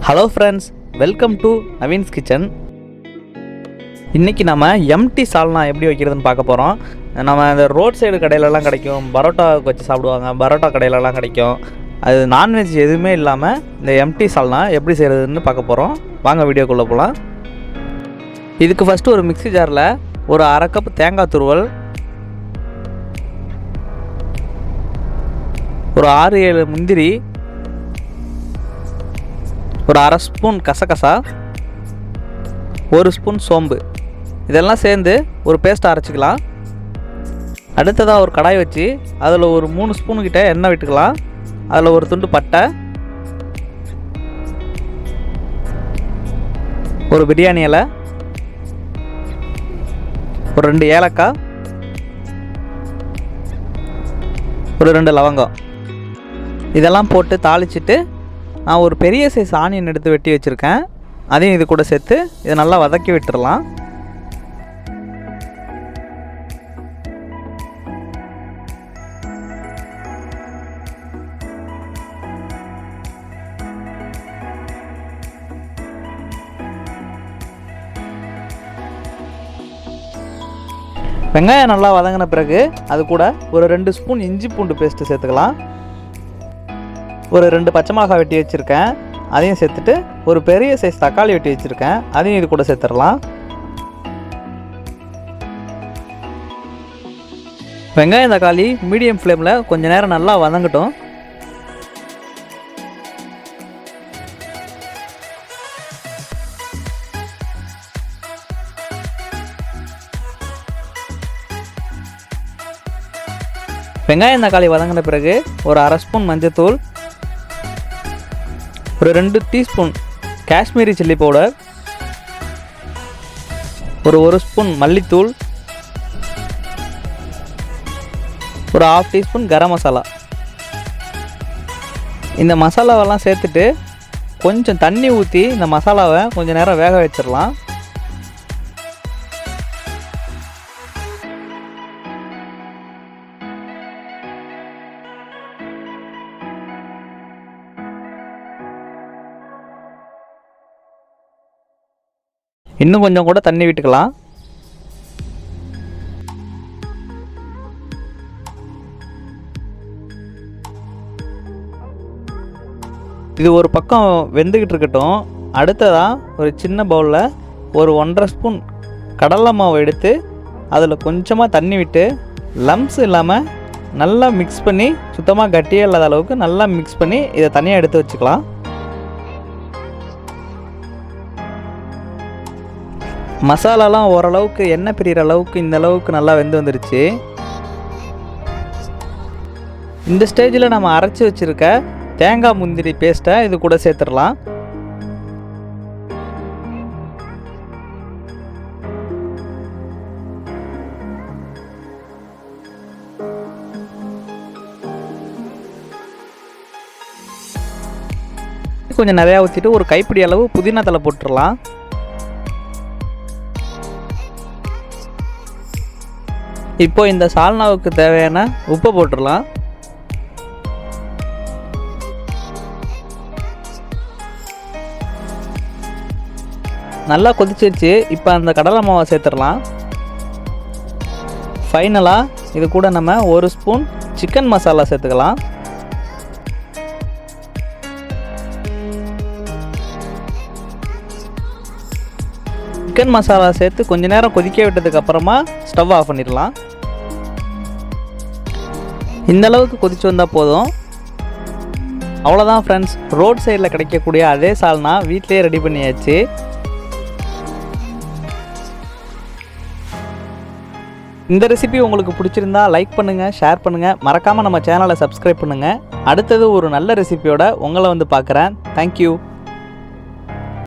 Hello friends, welcome to Naveen's kitchen. இன்றைக்கி நம்ம empty சால்னா எப்படி வைக்கிறதுன்னு பார்க்க போகிறோம். நம்ம இந்த ரோட் சைடு கடையிலலாம் கிடைக்கும், பரோட்டாவுக்கு வச்சு சாப்பிடுவாங்க, பரோட்டா கடையிலலாம் கிடைக்கும். அது நான்வெஜ் எதுவுமே இல்லாமல் இந்த எம்டி சால்னா எப்படி செய்கிறதுன்னு பார்க்க போகிறோம். வாங்க வீடியோக்குள்ளே போகலாம். இதுக்கு ஃபஸ்ட்டு ஒரு மிக்ஸி ஜாரில் ஒரு அரை கப் தேங்காய் துருவல், ஒரு 6-7 முந்திரி, ஒரு அரை ஸ்பூன் கசகசா, ஒரு ஸ்பூன் சோம்பு, இதெல்லாம் சேர்ந்து ஒரு பேஸ்ட் அரைச்சிக்கலாம். அடுத்ததாக ஒரு கடாய் வச்சு அதில் ஒரு 3 ஸ்பூனுக்கிட்ட எண்ணெய் விட்டுக்கலாம். அதில் ஒரு துண்டு பட்டை, ஒரு பிரியாணி இலை, ஒரு 2 ஏலக்காய், ஒரு 2 லவங்கம், இதெல்லாம் போட்டு தாளிச்சிட்டு நான் ஒரு பெரிய சைஸ் ஆனியன் எடுத்து வெட்டி வச்சுருக்கேன். அதையும் இது கூட சேர்த்து இதை நல்லா வதக்கி விட்டுடலாம். வெங்காயம் நல்லா வதங்கின பிறகு அது கூட ஒரு 2 ஸ்பூன் இஞ்சி பூண்டு பேஸ்ட்டு சேர்த்துக்கலாம். ஒரு 2 பச்சை மிளகாய் வெட்டி வச்சுருக்கேன், அதையும் சேர்த்துட்டு ஒரு பெரிய சைஸ் தக்காளி வெட்டி வச்சுருக்கேன், அதையும் இது கூட சேர்த்துடலாம். வெங்காயம் தக்காளி மீடியம் ஃப்ளேமில் கொஞ்சம் நேரம் நல்லா வதங்கட்டும். வெங்காயம் தக்காளி வதங்கின பிறகு ஒரு அரை ஸ்பூன் மஞ்சத்தூள், ஒரு 2 டீஸ்பூன் காஷ்மீரி சில்லி பவுடர், ஒரு ஸ்பூன் மல்லித்தூள், ஒரு 1/2 டீஸ்பூன் கரம் மசாலா. இந்த மசாலாவெல்லாம் சேர்த்துட்டு கொஞ்சம் தண்ணி ஊற்றி இந்த மசாலாவை கொஞ்சம் நேரம் வேக வச்சிடலாம். இன்னும் கொஞ்சம் கூட தண்ணி விட்டுக்கலாம். இது ஒரு பக்கம் வெந்துக்கிட்டு இருக்கட்டும். அடுத்ததாக ஒரு சின்ன பவுலில் ஒரு 1.5 ஸ்பூன் கடலை மாவு எடுத்து அதில் கொஞ்சமாக தண்ணி விட்டு லம்ஸ் இல்லாமல் நல்லா மிக்ஸ் பண்ணி, சுத்தமாக கட்டியே இல்லாத அளவுக்கு நல்லா மிக்ஸ் பண்ணி இதை தனியாக எடுத்து வச்சுக்கலாம். மசாலாலாம் ஓரளவுக்கு எண்ணெய் பிரிகிற அளவுக்கு இந்த அளவுக்கு நல்லா வெந்து வந்துருச்சு. இந்த ஸ்டேஜில் நம்ம அரைச்சி வச்சுருக்க தேங்காய் முந்திரி பேஸ்ட்டை இது கூட சேர்த்துடலாம். கொஞ்சம் நிறையா ஊற்றிட்டு ஒரு கைப்பிடி அளவு புதினா தழை போட்டுடலாம். இப்போ இந்த சால்னாவுக்கு தேவையான உப்பை போட்டுடலாம். நல்லா கொதிச்சிருச்சு. இப்போ அந்த கடலை மாவை சேர்த்துடலாம். ஃபைனலாக இது கூட நம்ம 1 ஸ்பூன் சிக்கன் மசாலா சேர்த்துக்கலாம். சிக்கன் மசாலா சேர்த்து கொஞ்ச நேரம் கொதிக்க விட்டதுக்கு அப்புறமா ஸ்டவ் ஆஃப் பண்ணிடலாம். இந்த அளவுக்கு கொதிச்சு வந்தால் போதும். அவ்வளோதான் ஃப்ரெண்ட்ஸ், ரோட் சைடில் கிடைக்கக்கூடிய அதே சால்னா வீட்டிலேயே ரெடி பண்ணியாச்சு. இந்த ரெசிபி உங்களுக்கு பிடிச்சிருந்தா லைக் பண்ணுங்கள், ஷேர் பண்ணுங்கள், மறக்காமல் நம்ம சேனலை சப்ஸ்கிரைப் பண்ணுங்கள். அடுத்தது ஒரு நல்ல ரெசிபியோட உங்களை வந்து பார்க்குறேன். தேங்க்யூ.